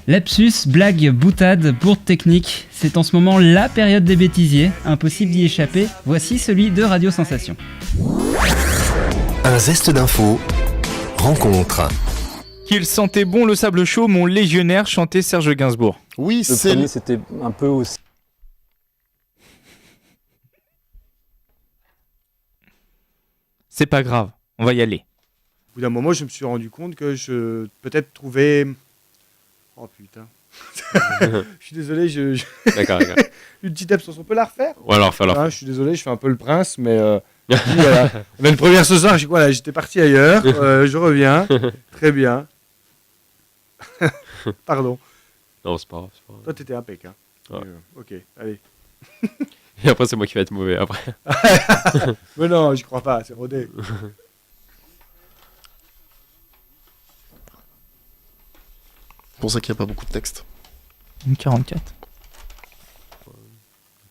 Lapsus, blague, boutade, bourde technique, c'est en ce moment la période des bêtisiers, impossible d'y échapper, voici celui de Radio Sensation. Un zeste d'info, rencontre. Qu'il sentait bon le sable chaud, mon légionnaire, chantait Serge Gainsbourg. Oui, Le c'est premier, c'était un peu aussi. C'est pas grave, on va y aller. Au bout d'un moment, je me suis rendu compte que je peut-être trouvais... Oh putain. Je suis désolé, D'accord. une petite absence, on peut la refaire? Ou alors, Je suis désolé, je fais un peu le prince, mais voilà. On a une première ce soir, j'étais parti ailleurs, je reviens, très bien. Pardon, Non, c'est pas grave. toi t'étais impec, hein. Ouais. Ok, allez. Et après, c'est moi qui vais être mauvais après. Mais non, j'y crois pas, c'est rodé. pour ça qu'il n'y a pas beaucoup de texte. Une 44.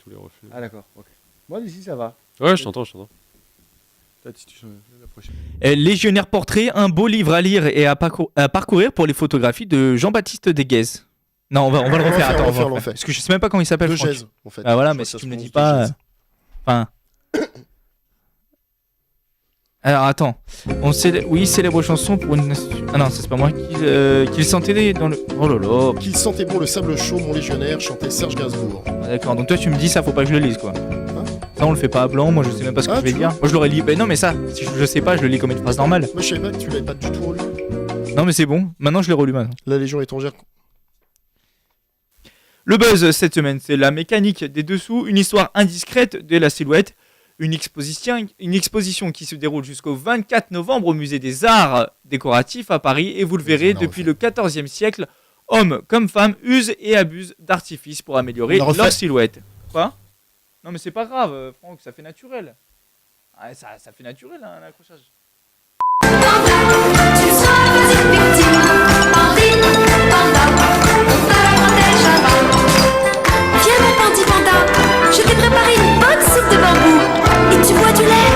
Tous les reflets. Ah d'accord, ok. Moi d'ici ça va. Ouais, je t'entends. Peut-être si tu changes la prochaine. Légionnaire portrait, un beau livre à lire et à parcourir pour les photographies de Jean-Baptiste Deguez. Non, on va le refaire. Attends, on va le refaire. Parce que je sais même pas comment il s'appelle. De Franck. Gèze, en fait. Ah voilà, Je mais crois si que tu me ça le se dis prononce pas. de Gèze. Enfin. Alors attends, oui, célèbre chanson pour une. Ah non, c'est pas moi. Qu'il sentait dans le. Oh là là. Qu'il sentait bon le sable chaud, mon légionnaire, chantait Serge Gainsbourg. Ah, d'accord, donc toi tu me dis ça, faut pas que je le lise quoi. Ça on le fait pas à blanc, moi je sais même pas ce que je vais tu dire. Moi je l'aurais lu. Ben non, mais ça, si je sais pas, je le lis comme une phrase normale. Moi je savais pas que tu l'avais pas du tout relu. Non, mais c'est bon, maintenant je l'ai relu maintenant. La Légion étrangère. Le buzz cette semaine, c'est la mécanique des dessous, une histoire indiscrète de la silhouette, une exposition qui se déroule jusqu'au 24 novembre au musée des Arts décoratifs à Paris, et vous le verrez, depuis le XIVe siècle, hommes comme femmes usent et abusent d'artifices pour améliorer leur silhouette. Quoi? Non mais c'est pas grave, Franck, ça fait naturel. Ah, ça fait naturel hein, l'accrochage. Tu seras petite victime, Pandine, Panda, on te protège là-bas. Viens mon Pandi Panda, je t'ai préparé une bonne soupe de bambou. Et tu bois du lait,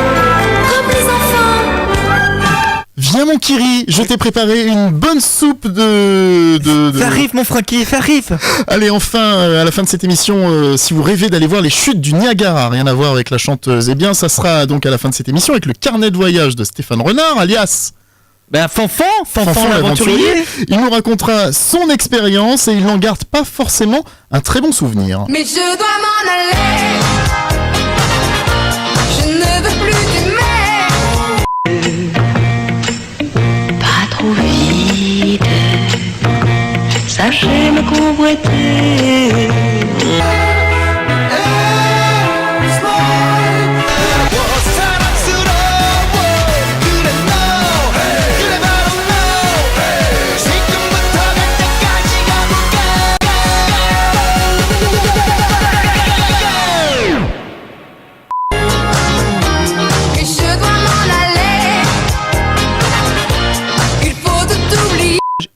comme les enfants. Viens mon Kiri, je t'ai préparé une bonne soupe de... Ça arrive mon Francky, ça arrive. Allez, enfin, à la fin de cette émission, si vous rêvez d'aller voir les chutes du Niagara, rien à voir avec la chanteuse, eh bien ça sera donc à la fin de cette émission avec le carnet de voyage de Stéphane Renard, alias... Ben Fanfan l'aventurier. Il nous racontera son expérience et il n'en garde pas forcément un très bon souvenir. Mais je dois m'en aller. Je ne veux plus d'humain. Pas trop vite, sachez me convoiter.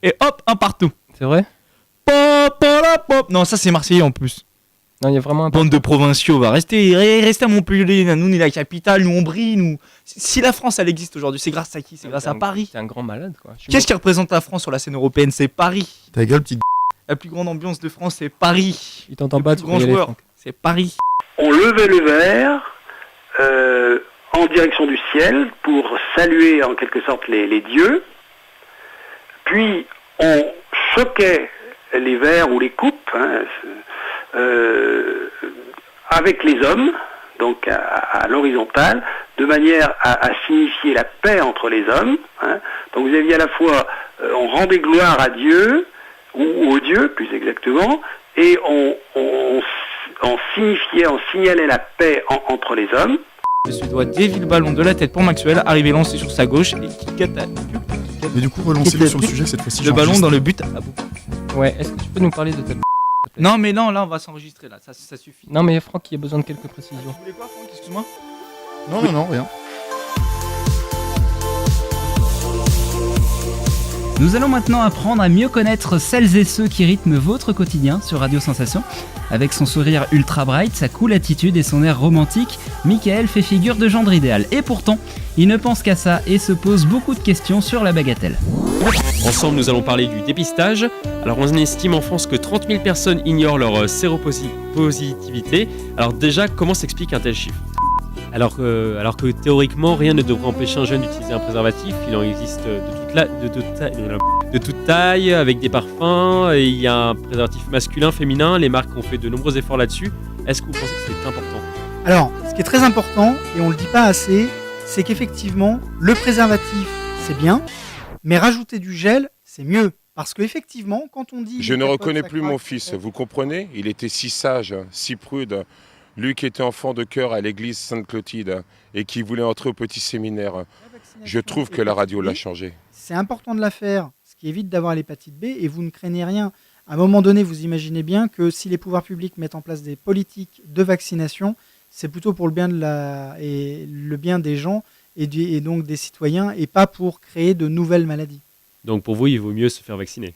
Et hop, un partout. C'est vrai? Pop, pop, pop. Non, ça c'est marseillais en plus. Non, il y a vraiment un Bande de provinciaux, va rester à Montpellier. Nous, on est la capitale, nous on brille. Nous. Si la France elle existe aujourd'hui, c'est grâce à qui? C'est grâce à Paris. C'est un grand malade quoi. Qu'est-ce qui représente la France sur la scène européenne? C'est Paris. Ta gueule, petite... La plus grande ambiance de France, c'est Paris. Il t'entend pas, le plus grand joueur, c'est Paris. On levait le verre en direction du ciel pour saluer en quelque sorte les dieux. Puis on choquait les verres ou les coupes avec les hommes, donc à l'horizontale, de manière à signifier la paix entre les hommes. Donc vous aviez à la fois, on rendait gloire à Dieu, ou aux dieux plus exactement, et on signalait la paix entre les hommes. Le Suédois dévie le ballon de la tête pour Maxwell, arrivé lancé sur sa gauche et qui catapulte. Mais du coup, relancez-le sur le sujet cette fois-ci. Le ballon dans le but à bout. Ouais, est-ce que tu peux nous parler de ta... Non, mais non, là on va s'enregistrer, là, ça suffit. Non, mais Franck, il y a besoin de quelques précisions. Tu voulais quoi, Franck? Excuse-moi. Non, rien. Nous allons maintenant apprendre à mieux connaître celles et ceux qui rythment votre quotidien sur Radio Sensation. Avec son sourire ultra bright, sa cool attitude et son air romantique, Michael fait figure de gendre idéal. Et pourtant, il ne pense qu'à ça et se pose beaucoup de questions sur la bagatelle. Ensemble, nous allons parler du dépistage. Alors, on estime en France que 30 000 personnes ignorent leur séropositivité. Alors déjà, comment s'explique un tel chiffre ? Alors que théoriquement, rien ne devrait empêcher un jeune d'utiliser un préservatif. Il en existe de toute taille, avec des parfums. Et il y a un préservatif masculin, féminin. Les marques ont fait de nombreux efforts là-dessus. Est-ce que vous pensez que c'est important ? Alors, ce qui est très important, et on ne le dit pas assez, c'est qu'effectivement, le préservatif, c'est bien, mais rajouter du gel, c'est mieux. Parce qu'effectivement, quand on dit... Je ne reconnais plus mon fils, vous comprenez ? Il était si sage, si prude. Lui qui était enfant de chœur à l'église Sainte-Clotilde et qui voulait entrer au petit séminaire. Je trouve que la radio l'a changé. C'est important de la faire, ce qui évite d'avoir l'hépatite B, et vous ne craignez rien. À un moment donné, vous imaginez bien que si les pouvoirs publics mettent en place des politiques de vaccination, c'est plutôt pour le bien le bien des gens et donc des citoyens, et pas pour créer de nouvelles maladies. Donc pour vous, il vaut mieux se faire vacciner ?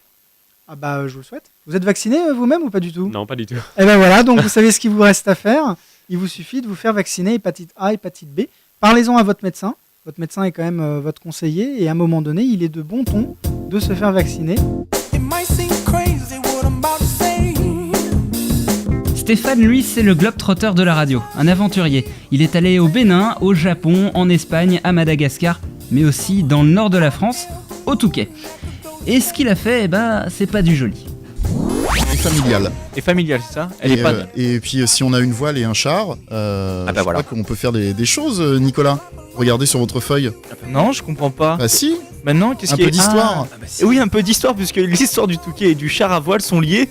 Ah bah je vous le souhaite. Vous êtes vacciné vous-même ou pas du tout ? Non, pas du tout. Et ben voilà, donc vous savez ce qu'il vous reste à faire. Il vous suffit de vous faire vacciner hépatite A, hépatite B. Parlez-en à votre médecin. Votre médecin est quand même votre conseiller, et à un moment donné, il est de bon ton de se faire vacciner. Stéphane, lui, c'est le globe-trotter de la radio, un aventurier. Il est allé au Bénin, au Japon, en Espagne, à Madagascar, mais aussi dans le nord de la France, au Touquet. Et ce qu'il a fait, c'est pas du joli. Et familial. Et familial, c'est ça ? Et puis si on a une voile et un char, je crois qu'on peut faire des choses, Nicolas. Regardez sur votre feuille. Non, je comprends pas. Bah si. Maintenant, qu'est-ce un peu d'histoire. Oui, un peu d'histoire, puisque l'histoire du Touquet et du char à voile sont liées,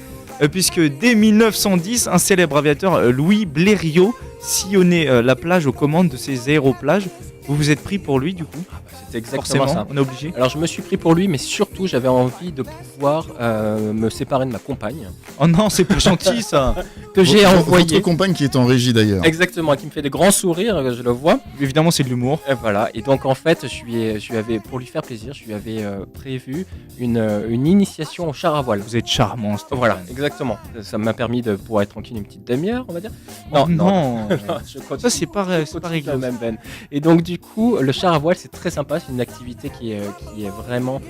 puisque dès 1910, un célèbre aviateur, Louis Blériot, sillonnait la plage aux commandes de ses aéroplages. Vous vous êtes pris pour lui, du coup ? C'est exactement ça. On est obligé. Alors je me suis pris pour lui, mais surtout j'avais envie de pouvoir me séparer de ma compagne. Oh non, c'est pas gentil ça. Que j'ai envoyé. Votre compagne qui est en régie d'ailleurs. Exactement, qui me fait des grands sourires, je le vois. Évidemment, c'est de l'humour. Et voilà. Et donc en fait, je lui avais, pour lui faire plaisir, je lui avais prévu une initiation au char à voile. Vous êtes charmant. Voilà, exactement. Ça m'a permis de pouvoir être tranquille une petite demi-heure, on va dire. Non. Ça c'est pas rigolo. La même veine. Et donc du coup, le char à voile, c'est très sympa. C'est une activité qui est vraiment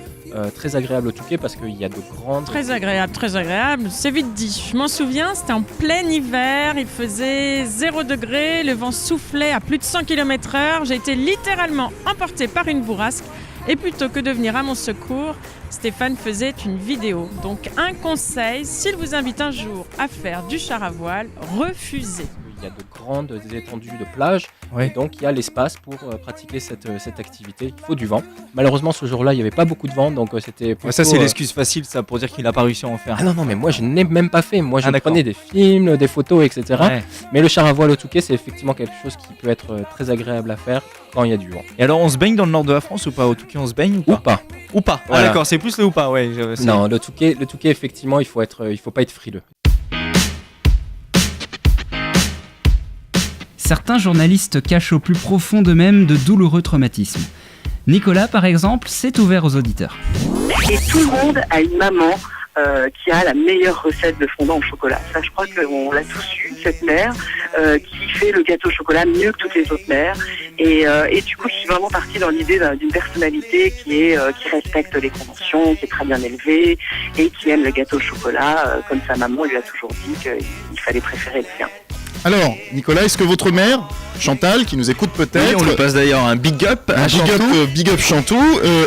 très agréable au Touquet parce qu'il y a de grandes... Très agréable. C'est vite dit. Je m'en souviens, c'était en plein hiver, il faisait 0 degré, le vent soufflait à plus de 100 km/h. J'ai été littéralement emportée par une bourrasque et plutôt que de venir à mon secours, Stéphane faisait une vidéo. Donc un conseil, s'il vous invite un jour à faire du char à voile, refusez. Il y a de grandes étendues de plage, et donc il y a l'espace pour pratiquer cette activité. Il faut du vent. Malheureusement, ce jour-là, il n'y avait pas beaucoup de vent, donc c'était plutôt... Ça, c'est l'excuse facile, ça, pour dire qu'il n'a pas réussi à en faire. Ah non, mais moi, je n'ai même pas fait. Moi, je prenais des films, des photos, etc. Ouais. Mais le char à voile au Touquet, c'est effectivement quelque chose qui peut être très agréable à faire quand il y a du vent. Et alors, on se baigne dans le nord de la France ou pas ? Au Touquet, on se baigne ou pas ? Ou pas. Voilà. Ah d'accord, c'est plus le ou pas, ouais. Non, le Touquet, effectivement, il faut pas être frileux. Certains journalistes cachent au plus profond d'eux-mêmes de douloureux traumatismes. Nicolas, par exemple, s'est ouvert aux auditeurs. Et tout le monde a une maman qui a la meilleure recette de fondant au chocolat. Ça, je crois qu'on l'a tous eu, cette mère qui fait le gâteau au chocolat mieux que toutes les autres mères. Et du coup, je suis vraiment partie dans l'idée d'une personnalité qui respecte les conventions, qui est très bien élevée et qui aime le gâteau au chocolat, comme sa maman lui a toujours dit qu'il fallait préférer le sien. Alors, Nicolas, est-ce que votre mère, Chantal, qui nous écoute peut-être... Oui, on lui passe d'ailleurs un big up à Chantou. Big up Chantou.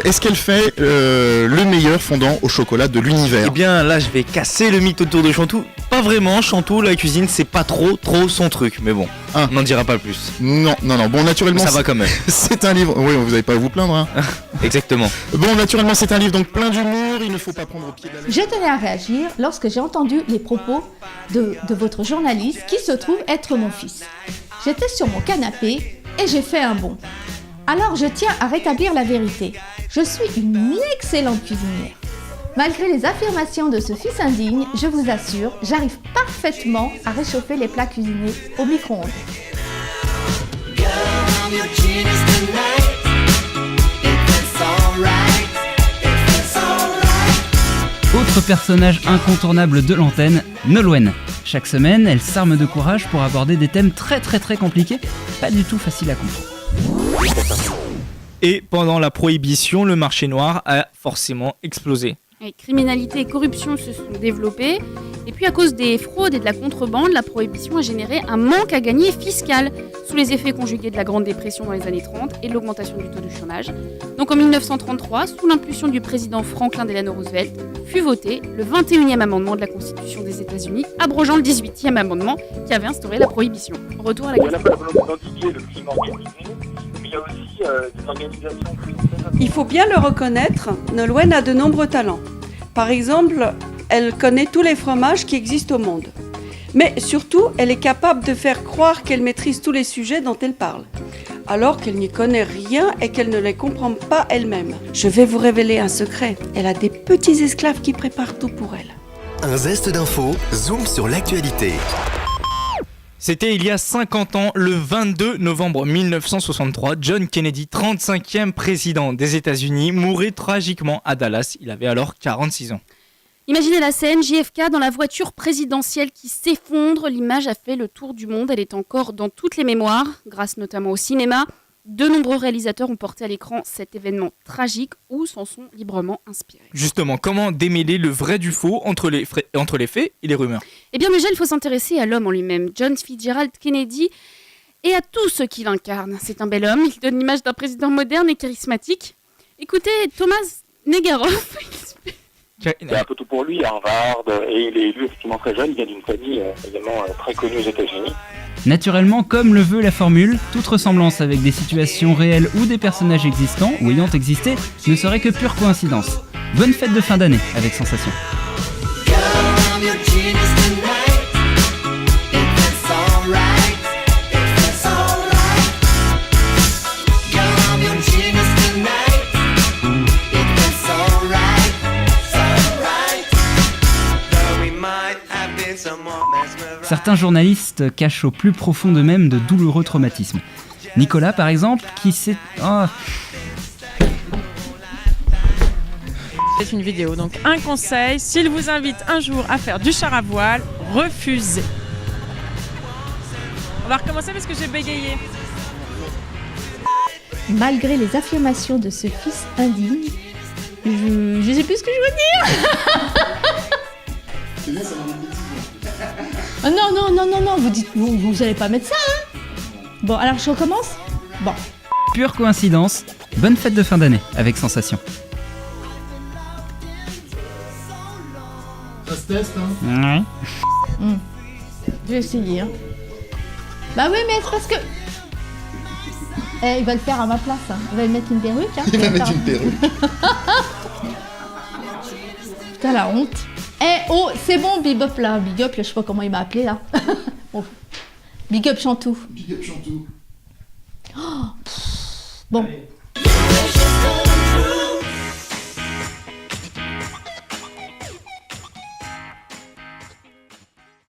Est-ce qu'elle fait le meilleur fondant au chocolat de l'univers ? Eh bien, là, je vais casser le mythe autour de Chantou. Pas vraiment, Chantou, la cuisine, c'est pas trop son truc. Mais bon, on n'en dira pas plus. Non. Bon, naturellement... Ça va quand même. C'est un livre... Oui, vous n'avez pas à vous plaindre, hein. Exactement. Bon, naturellement, c'est un livre donc plein d'humour. Il ne faut pas prendre au pied de la lettre. Je tenais à réagir lorsque j'ai entendu les propos de votre journaliste qui se trouve être mon fils. J'étais sur mon canapé et j'ai fait un bond. Alors je tiens à rétablir la vérité. Je suis une excellente cuisinière. Malgré les affirmations de ce fils indigne, je vous assure, j'arrive parfaitement à réchauffer les plats cuisinés au micro-ondes. Autre personnage incontournable de l'antenne, Nolwenn. Chaque semaine, elle s'arme de courage pour aborder des thèmes très compliqués, pas du tout faciles à comprendre. Et pendant la prohibition, le marché noir a forcément explosé. Et criminalité et corruption se sont développées. Et puis à cause des fraudes et de la contrebande, la prohibition a généré un manque à gagner fiscal sous les effets conjugués de la Grande Dépression dans les années 30 et de l'augmentation du taux de chômage. Donc en 1933, sous l'impulsion du président Franklin Delano Roosevelt, fut voté le 21e amendement de la Constitution des États-Unis, abrogeant le 18e amendement qui avait instauré la prohibition. Retour à la question. Il faut bien le reconnaître, Nolwenn a de nombreux talents. Par exemple, elle connaît tous les fromages qui existent au monde. Mais surtout, elle est capable de faire croire qu'elle maîtrise tous les sujets dont elle parle, alors qu'elle n'y connaît rien et qu'elle ne les comprend pas elle-même. Je vais vous révéler un secret. Elle a des petits esclaves qui préparent tout pour elle. Un zeste d'info, zoom sur l'actualité. C'était il y a 50 ans, le 22 novembre 1963, John Kennedy, 35e président des États-Unis, mourait tragiquement à Dallas. Il avait alors 46 ans. Imaginez la scène, JFK dans la voiture présidentielle qui s'effondre. L'image a fait le tour du monde, elle est encore dans toutes les mémoires, grâce notamment au cinéma. De nombreux réalisateurs ont porté à l'écran cet événement tragique ou s'en sont librement inspirés. Justement, comment démêler le vrai du faux entre les faits et les rumeurs ? Eh bien déjà, il faut s'intéresser à l'homme en lui-même, John Fitzgerald Kennedy, et à tout ce qu'il incarne. C'est un bel homme, il donne l'image d'un président moderne et charismatique. Écoutez, Thomas Negaroff... C'est un peu tout pour lui, Harvard, et il est élu effectivement très jeune, il vient d'une famille également très connue aux États-Unis. Naturellement, comme le veut la formule, toute ressemblance avec des situations réelles ou des personnages existants ou ayant existé ne serait que pure coïncidence. Bonne fête de fin d'année avec Sensation. Certains journalistes cachent au plus profond d'eux-mêmes de douloureux traumatismes. Nicolas, par exemple, qui s'est... Oh. C'est une vidéo, donc un conseil, s'il vous invite un jour à faire du char à voile, refusez. On va recommencer parce que j'ai bégayé. Malgré les affirmations de ce fils indigne, je sais plus ce que je veux dire. Oh non, vous dites, vous allez pas mettre ça, hein? Bon, alors je recommence? Bon. Pure coïncidence, bonne fête de fin d'année avec Sensation. Ça se teste, hein? Ouais. Je vais essayer, hein. Bah oui, mais c'est parce que... il va le faire à ma place, hein. Il va lui mettre une perruque, hein. Il va mettre une perruque. Putain, la honte. Oh, c'est bon, Big Up là, Big Up, là, je sais pas comment il m'a appelé là. Bon. Big Up Chantou. Big Up Chantou. Oh, bon,